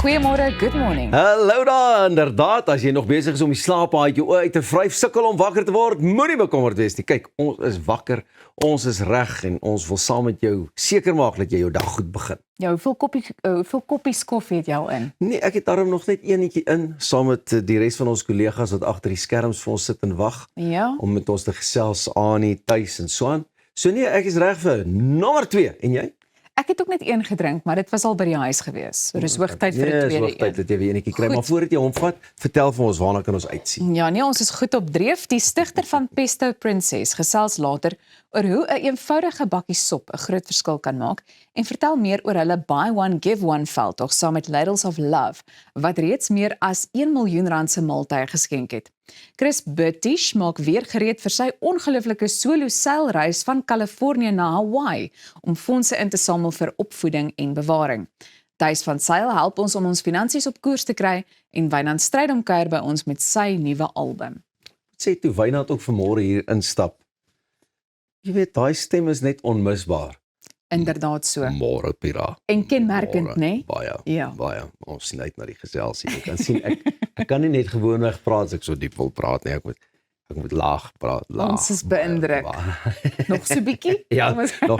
Goeiemôre, good morning. Hallo daar, inderdaad, as jy nog besig is om die slaaphaadjie uit te vryf, sukkel om wakker te word, moenie bekommerd wees nie. Kyk, ons is wakker, ons is reg en ons wil saam met jou seker maak dat jy jou dag goed begin. Ja, hoeveel koppies koffie het jy al in? Nee, ek het daarom nog net eenetjie in, saam met die res van ons kollegas wat agter die skerms vir ons sit en wag, Ja. om met ons te gesels aan die tuis en so aan. So nee, ek is reg vir nommer 2, en jy? Ek het ook net een gedrink, maar dit was al by die huis gewees. So dis hoogtyd vir 'n Nee, is tweede hoogtyd een. dat jy weer eenetjie kry, Goed. maar voordat jy hom vat, vertel vir ons waarna kan ons uitsien. Ja, nee, ons is goed op dreef. Die stigter van Pesto Princess gesels later oor hoe 'n eenvoudige bakkie sop 'n groot verskil kan maak en vertel meer oor hulle Buy One Give One veldtog saam met Ladles of Love wat reeds meer as 1 miljoen rand se maaltye geskenk het. Chris Burtish maak weer gereed vir sy ongelooflike solo seilreis van Kalifornië na Hawaii om fondse in te samel vir opvoeding en bewaring. Thys van Sail help ons om ons finansies op koers te kry en Wynand Strydom kuier by ons met sy nuwe album. Sê toe Wynand ook vanmôre hier instap. Jy weet, daai stem is net onmisbaar. Inderdaad so. Môre Pira. En kenmerkend, Môre. né? Baie. Ja. Baie. Ons sien uit na die geselsie. Jy kan sien ek kan nie net gewoonweg praat as ek so diep wil praat nie. Ek moet laag praat, laag. Ons is beïndruk. Nog so bietjie? Ja, Ons- nog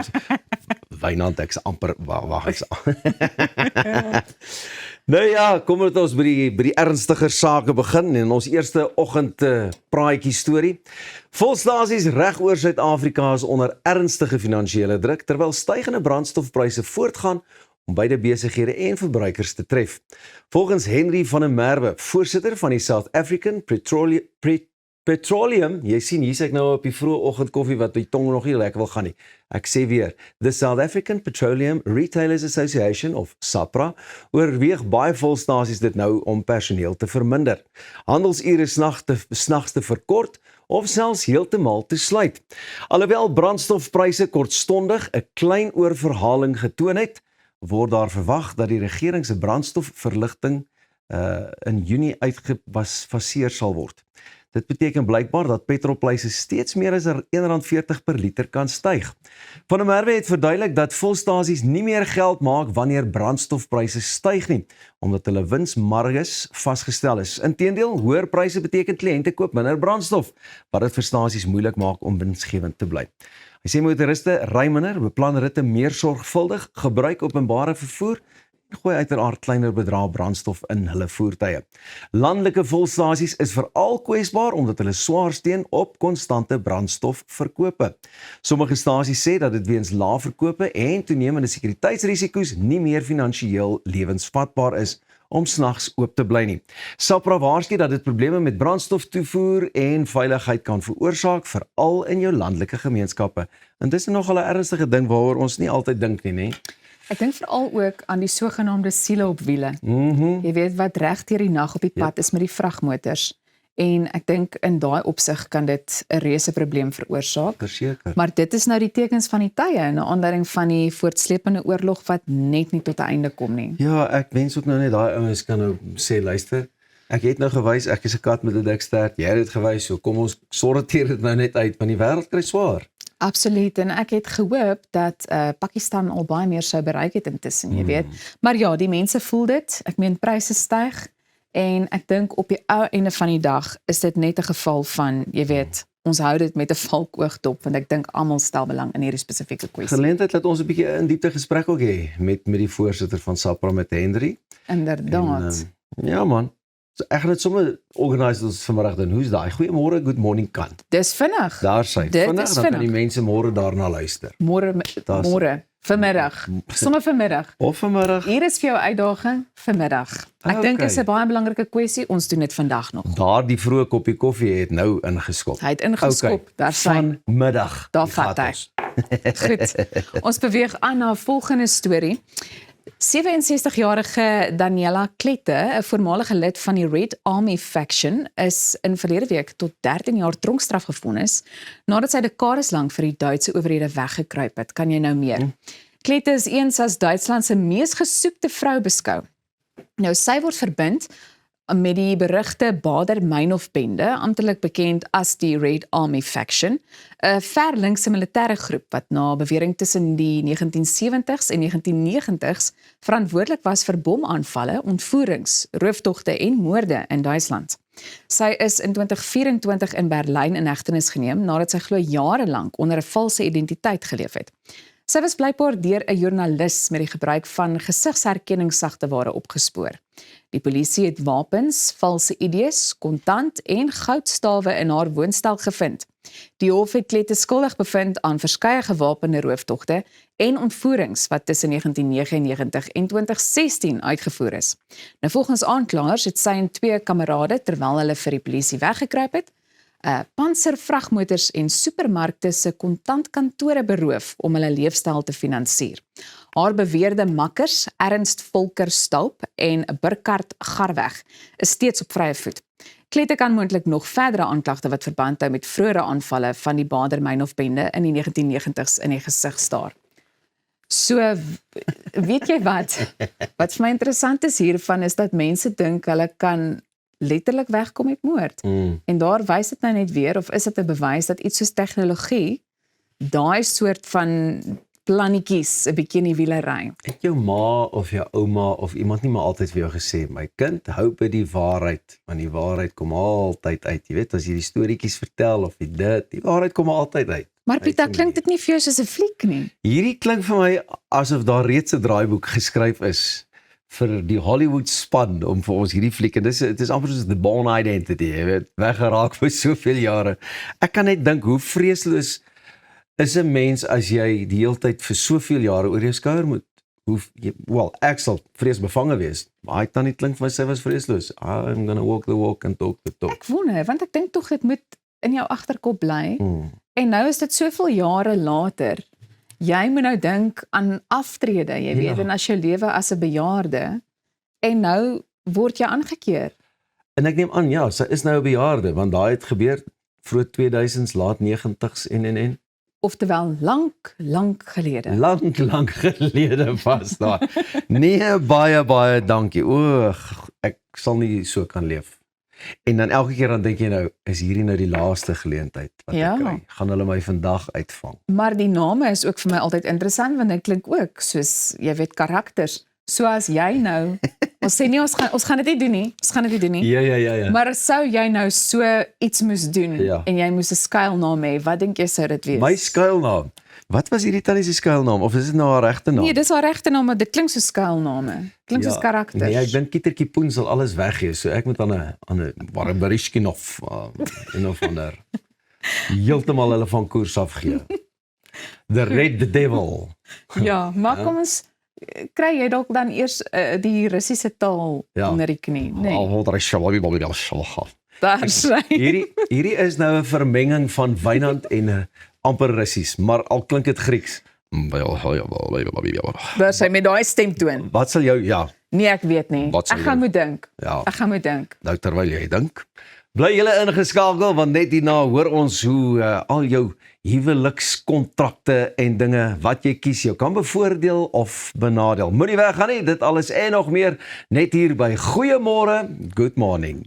Wynand ek's amper wag ek's. Nou ja, kom met ons by die ernstiger sake begin en ons eerste oggend praatjie storie. Volstasies reg oor Suid-Afrika is onder ernstige finansiële druk terwyl stygende brandstofpryse voortgaan om beide besighede en verbruikers te tref. Volgens Henry van der Merwe, voorsitter van die South African Petroleum, jy sien hier sê ek nou op die vroeë oggend koffie wat die tong nog nie lekker wil gaan nie. Ek sê weer, the South African Petroleum Retailers Association of SAPRA oorweeg baie volstasies dit nou om personeel te verminder. Handelsure snags te verkort of selfs heeltemal te sluit. Alhoewel brandstofpryse kortstondig 'n klein oorverhaling getoon het, word daar verwag dat die regering se brandstofverligting in Junie uitgefaseer sal word. Dit beteken blykbaar dat petrolpryse steeds meer as R1.40 per liter kan styg. Van der Merwe het verduidelik dat volstasies nie meer geld maak wanneer brandstofpryse styg nie, omdat hulle winsmarges vasgestel is. Inteendeel, hoër pryse beteken kliënte koop minder brandstof, wat dit vir stasies moeilik maak om winsgewend te bly. Hy sê motoriste ry minder, beplan ritte meer sorgvuldig, gebruik openbare vervoer en gooi uiteraard kleiner bedrae brandstof in hulle voertuie. Landelike volstasies is veral kwesbaar omdat hulle swaar steun op konstante brandstofverkope. Sommige stasies sê dat dit weens lae verkope en toenemende sekuriteitsrisiko's nie meer finansiëel lewensvatbaar is om snags oop te bly nie. SAPRA waarsku dat dit probleme met brandstoftoevoer en veiligheid kan veroorsaak, veral in jou landelike gemeenskappe. En dis nogal 'n ernstige ding waaroor ons nie altyd dink nie, né? Ek dink veral ook aan die sogenaamde siele op wiele. Jy weet wat reg deur die nag op die pad is met die vragmotors. En ek dink in daai opsig kan dit 'n reuse probleem veroorsaak. Verseker. Maar dit is nou die tekens van die tye in 'n aanleiding van die voortsleepende oorlog wat net nie tot 'n einde kom nie. Ja, ek wens ook nou net daai ouens kan nou sê, luister, ek het nou gewys, ek is 'n kat met 'n dik stert, jy het dit gewys, so kom ons sorteer dit nou net uit, want die wêreld kry swaar. Absoluut, en ek het gehoop dat Pakistan al baie meer sou bereik het intussen, jy weet. Maar ja, die mense voel dit. Ek meen pryse styg en ek dink op die ou einde van die dag is dit net 'n geval van, jy weet, ons hou dit met 'n valkoog dop want ek dink almal stel belang in hierdie spesifieke kwessie. Geleentheid dat ons 'n bietjie in diepte gesprek ook hê met die voorsitter van SAPRA met Henry. Inderdaad. Ja man. So ek gaan dit sommer organiseer ons vanmiddag dan. Hoe's daai? Goeiemôre, good morning kan. Dis vinnig. Daar sy. Dit Vinnig is dan kan vinnig. die mense môre daarna luister. Môre, vanmiddag. Sommer vanmiddag. Of vanmiddag. Hier is vir jou uitdaging vanmiddag. Ek dink dit is 'n baie belangrike kwessie. Ons doen dit vandag nog. Daardie vroeë koppie koffie het nou ingeskop. Hy het ingeskop. Daar sy. Vanmiddag. Daar Die vat gat hy. ons. Goed. Ons beweeg aan na 'n volgende storie. 67-jarige Daniela Klette, 'n voormalige lid van die Red Army faction, is in verlede week tot 13 jaar tronkstraf gevonnis nadat sy dekades lank vir die Duitse owerhede weggekruip het. Kan jy nou meer? Klette is eens as Duitsland se mees gesoekte vrou beskou. Nou sy word verbind met die berugte Baader-Meinhof-bende, amptelik bekend as die Red Army Faction, 'n verlinkse militêre groep wat na bewering tussen die 1970s en 1990s verantwoordelik was vir bomaanvalle, ontvoerings, rooftogte en moorde in Duitsland. Sy is in 2024 in Berlyn in hegtenis geneem nadat sy glo jare lank onder 'n valse identiteit geleef het. Sy was blykbaar deur 'n joernalis met die gebruik van gesigsherkenningssagteware opgespoor. Die polisie het wapens, valse ID's, kontant en goudstawe in haar woonstel gevind. Die hof het Klette skuldig bevind aan verskeie gewapende rooftogte en ontvoerings wat tussen 1999 en 2016 uitgevoer is. Nou volgens aanklaers het sy en 2 kamerade terwyl hulle vir die polisie weggekruip het, panservragmotors en supermarkte se kontantkantore beroof om hulle leefstyl te finansier. Haar beweerde makkers, Ernst Volker Staup en Burkhard Garweg, is steeds op vrye voet. Klette kan moontlik nog verdere aanklagte wat verband hou met vroeëre aanvalle van die Baader-Meinhof-bende in die 1990s in die gesig staar. So, weet jy wat? Wat vir my interessant is hiervan is dat mense dink hulle kan letterlik wegkom met moord. En daar wys dit nou net weer, of is dit 'n bewys dat iets soos tegnologie, daai soort van plannetjies 'n bietjie in die wiele ry. Het jou ma of jou ouma of iemand nie maar altyd vir jou gesê, my kind, hou by die waarheid, want die waarheid kom altyd uit. Jy weet, as jy die storieetjies vertel of die waarheid kom altyd uit. Maar Pieter, klink dit nie vir jou soos 'n fliek nie? Hierdie klink vir my asof daar reeds 'n draaiboek geskryf is vir die Hollywood span om vir ons hierdie fliek, en dit is amper soos The Bourne Identity, jy weet, weggeraak vir soveel jare. Ek kan net dink hoe vreesloos is 'n mens as jy die hele tyd vir soveel jare oor jou skouer moet. Ek sal vreesbevange wees, maar hy tannie klink vir my sy was vreesloos. I'm gonna walk the walk and talk the talk. Ek wonder, want ek dink tog dit moet in jou agterkop bly. En nou is dit soveel jare later. Jy moet nou dink aan aftrede, jy weet, en as jou lewe as 'n bejaarde, en nou word jy aangekeer. En ek neem aan, ja, sy is nou 'n bejaarde, want daai het gebeur vroeg 2000s, laat 90s en. Oftewel, lank gelede. Lank gelede was daar. Nee, baie dankie. Ek sal nie so kan leef. En dan elke keer dan dink jy nou, is hierdie nou die laaste geleentheid wat ek kry? Gaan hulle my vandag uitvang? Maar die name is ook vir my altyd interessant, want dit klink ook soos, jy weet, karakters. So as jy nou, ons sê nie, ons gaan dit nie doen nie. Ja. Maar sou jy nou so iets moes doen, en jy moes 'n skuilnaam hê, wat dink jy sou dit wees? My skuilnaam? Wat was hierdie tannie se skuilnaam? Of is dit nou haar regte naam? Nee, dis haar regte naam, maar dit klink soos skuilname. Klink soos karakters. Nee, ek dink Kietertjie Poen sal alles weggee, so ek moet aan 'n Barbarischkin of ander heeltemal hulle van koers afgee. The Red Devil. Ja, maar kom ons kry jy dalk dan eers die Russiese taal onder die knie, nee. Daar sê. Hierdie is nou 'n vermenging van Wynand en amper Russies, maar al klink dit Grieks. Daar sê met daai stemtoon. Wat sal jou, Nee, ek weet nie. Ek gaan moet dink. Ek gaan moet dink. Nou terwyl jy dink, bly julle ingeskakel, want net hierna hoor ons hoe al jou huwelikskontrakte en dinge wat jy kies jou kan bevoordeel of benadeel. Moenie weggaan nie, dit alles en nog meer net hier by Goeiemôre, Good Morning.